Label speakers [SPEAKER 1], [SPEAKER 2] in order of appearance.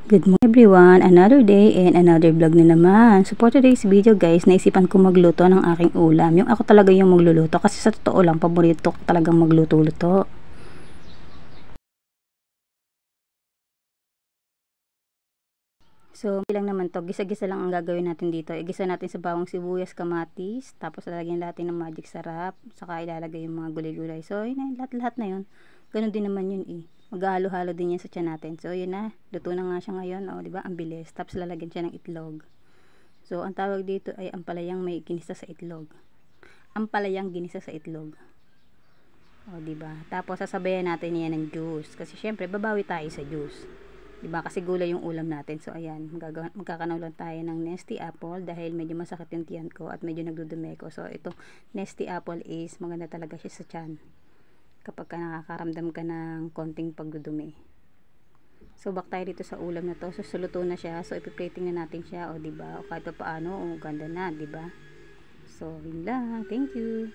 [SPEAKER 1] Good morning everyone, another day and another vlog na naman. So for today's video guys, naisipan ko magluto ng aking ulam. Yung ako talaga yung magluluto kasi sa totoo lang, paborito ko talagang magluto-luto. So bilang naman to, gisa-gisa lang ang gagawin natin dito. Igisa natin sa bawang sibuyas, kamatis, tapos lalagyan natin ng magic sarap, saka ilalagay yung mga gulay-gulay. So yun, lahat-lahat na yun. Ganun din naman yun eh. Maghalo-halo din yan sa tiyan natin. So yun na, luto na nga siya ngayon. O diba, ang bilis. Tapos lalagyan siya ng itlog. So ang tawag dito ay ampalayang may ginisa sa itlog. Ampalayang ginisa sa itlog. O diba? Tapos sasabayan natin yan ng juice. Kasi syempre babawi tayo sa juice. Diba? Kasi gulay yung ulam natin. So ayan, magkakanaw lang tayo ng Nesty Apple dahil medyo masakit yung tiyan ko at medyo nagdudumi ko. So ito, Nesty Apple is maganda talaga siya sa tiyan kapag ka nakakaramdam ka ng konting pagdudumi. So back tayo dito sa ulam na to. So suluto na siya. So ipiplating na natin siya, o diba? O kahit pa paano, o ganda na, diba? So yun lang. Thank you.